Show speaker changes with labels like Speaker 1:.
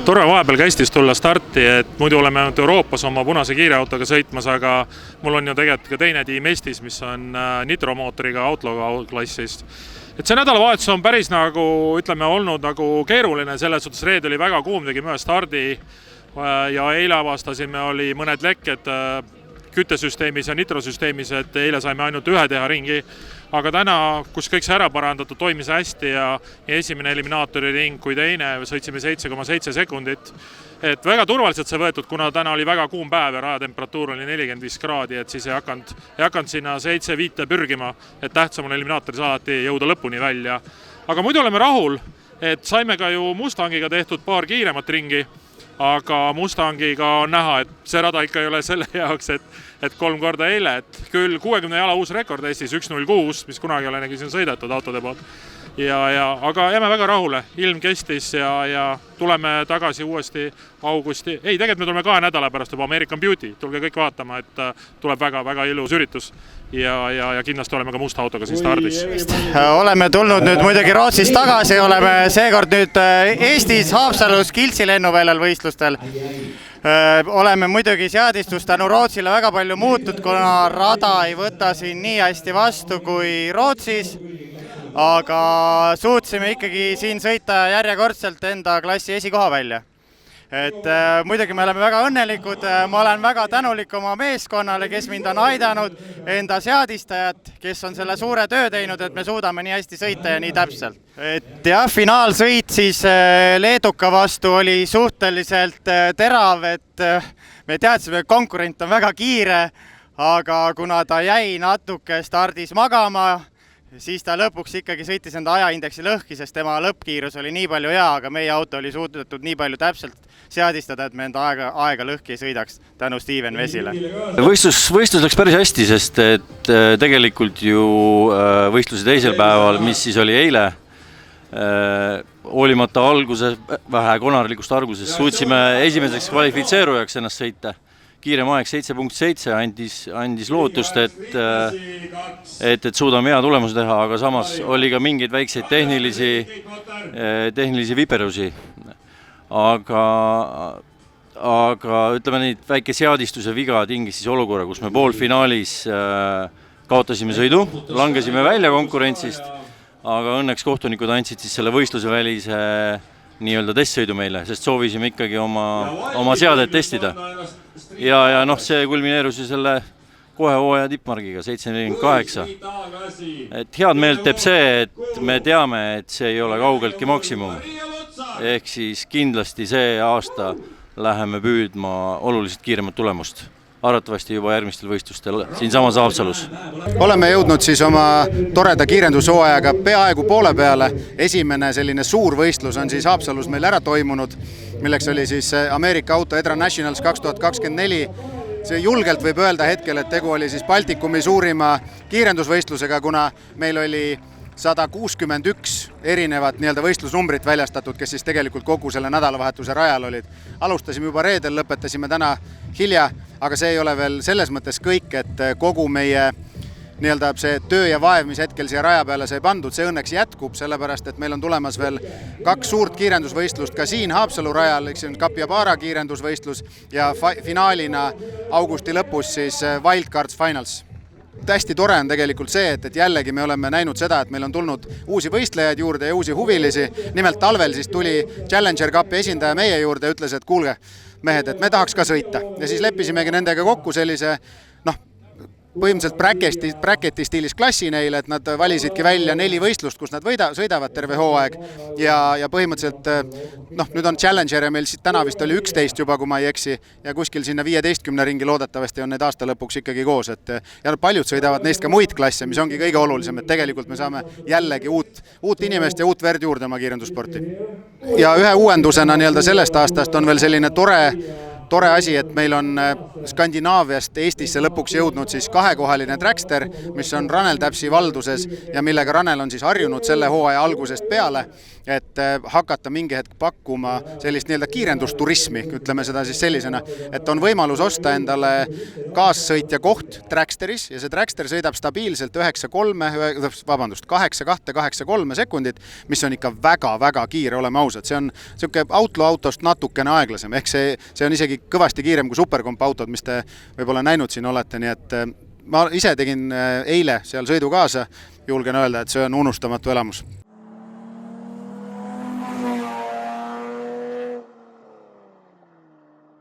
Speaker 1: Tore vahepeal Kästis tulla starti, et muidu oleme ainult Euroopas oma punase kiireautoga sõitmas, aga mul on ju tegelikult ka teine tiim Eestis, mis on nitromootoriga Outlaw klassist. Et see nädalavahetus on päris nagu, ütleme, olnud nagu keeruline, selles suhtes reed oli väga kuum, tegime ühe stardi ja eile avastasime, oli mõned lekked küttesüsteemis ja nitrosüsteemis, et eile saime ainult ühe teha ringi, aga täna, kus kõik see ära parandatud, toimis hästi ja esimene eliminaatori ring kui teine, sõitsime 7,7 sekundit. Et väga turvaliselt see võetud, kuna täna oli väga kuum päev ja rajatemperatuur oli 45 kraadi, et siis ei hakanud sinna 7-5 pürgima, et tähtsam on eliminaatoris alati jõuda lõpuni välja. Aga muidu oleme rahul, et saime ka ju Mustangiga tehtud paar kiiremat ringi, aga Mustangiga on näha, et see rada ikka ei ole selle jaoks, et 3 korda eile, et küll 60 jala uus rekord Eestis 1.06, mis kunagi olenegi siin sõidetud autode poolt. Aga jääme väga rahule, ilm kestis ja tuleme tagasi uuesti augusti. Ei, tegelikult me tuleme 2 nädala pärast juba American Beauty, tulge kõik vaatama, et tuleb väga ilus üritus ja kindlasti oleme ka musta autoga siin stardis.
Speaker 2: Oleme tulnud nüüd muidugi Rootsist tagasi, oleme seekord nüüd Eestis Haapsalus Kiltsi lennuväljal võistlustel. Oleme muidugi seadistust tänu Rootsile väga palju muutud, kuna rada ei võta siin nii hästi vastu kui Rootsis, aga suutsime ikkagi siin sõita järjekordselt enda klassi esikoha välja. Et muidugi me oleme väga õnnelikud, ma olen väga tänulik oma meeskonnale, kes mind on aidanud, enda seadistajad, kes on selle suure töö teinud, et me suudame nii hästi sõita ja nii täpselt. Et jah, finaalsõit siis Leeduka vastu oli suhteliselt terav, et me teadsime, et konkurent on väga kiire, aga kuna ta jäi natuke stardis magama, siis ta lõpuks ikkagi sõitis enda ajaindeksi lõhki, sest tema lõppkiirus oli nii palju hea, aga meie auto oli suudetud nii palju täpselt seadistada, et me enda aega lõhki ei sõidaks tänu Steven Vesile.
Speaker 3: Võistlus läks päris hästi, sest et tegelikult ju võistluse teisel päeval, mis siis oli eile, hoolimata vähe konarlikust alguses, suutsime esimeseks kvalifitseerujaks ennast sõita. Kiirem aeg 7.7 andis lootust, et suudame hea tulemuse teha, aga samas oli ka mingeid väikseid tehnilisi viperusi. Aga ütleme nii, väike seadistuse viga tingis siis olukorra, kus me poolfinaalis kaotasime sõidu, langesime välja konkurentsist, aga õnneks kohtunikud andsid siis selle võistluse välise nii-öelda testsõidu meile, sest soovisime ikkagi oma seadet testida. Ja see kulmineerus ju selle kohe hooaja tippmargiga 7.48. Et head meelt teeb see, et me teame, et see ei ole kaugeltki maksimum. Ehk siis kindlasti see aasta läheme püüdma oluliselt kiiremat tulemust. Arvatavasti juba järgmistel võistlustel siin samas Haapsalus.
Speaker 2: Oleme jõudnud siis oma toreda kiirendushooajaga peaaegu poole peale. Esimene selline suur võistlus on siis Haapsalus meil ära toimunud, milleks oli siis Ameerika Auto Edra Nationals 2024. See julgelt võib öelda hetkel, et tegu oli siis Baltikumi suurima kiirendusvõistlusega, kuna meil oli 161 erinevat võistlusnumbrit väljastatud, kes siis tegelikult kogu selle nädalavahetuse rajal olid. Alustasime juba reedel, lõpetasime täna hilja, aga see ei ole veel selles mõttes kõik, et kogu meie see töö ja vaev, mis hetkel siia raja peale sai pandud, see õnneks jätkub, sellepärast et meil on tulemas veel 2 suurt kiirendusvõistlust ka siin Haapsalu rajal, Kapiabara kiirendusvõistlus ja finaalina augusti lõpus siis Wildcards Finals. Hästi tore on tegelikult see, et jällegi me oleme näinud seda, et meil on tulnud uusi võistlejaid juurde ja uusi huvilisi. Nimelt talvel siis tuli Challenger Cupi esindaja meie juurde ja ütles, et kuulge mehed, et me tahaks ka sõita. Ja siis leppisimegi nendega kokku sellise põhimõtteliselt bracketi stiilis klassi neile, et nad valisidki välja 4 võistlust, kus nad sõidavad terve hooaeg ja põhimõtteliselt nüüd on Challenger ja meil siit täna vist oli 11 juba, kui ma ei eksi, ja kuskil sinna 15 ringi loodetavasti on need aasta lõpuks ikkagi koos, ja paljud sõidavad neist ka muid klasse, mis ongi kõige olulisem, et tegelikult me saame jällegi uut inimest ja uut verd juurde oma kiirendussporti. Ja ühe uuendusena sellest aastast on veel selline tore tore asi, et meil on Skandinaaviast Eestisse lõpuks jõudnud siis kahekohaline Dragster, mis on Ranel Täpsi valduses ja millega Ranel on siis harjunud selle hooaja algusest peale, et hakata mingi hetk pakkuma sellist nii-öelda kiirendusturismi, ütleme seda siis sellisena, et on võimalus osta endale kaassõitja koht Dragsteris ja see Dragster sõidab stabiilselt 8-2-8-3 sekundit, mis on ikka väga-väga kiire, oleme ausad. See on selline autost natukene aeglasem, ehk see on isegi kõvasti kiirem kui superkomp autod, mis te võib-olla näinud siin olete, nii et ma ise tegin eile seal sõidu kaasa, julgen öelda, et see on unustamatu elamus.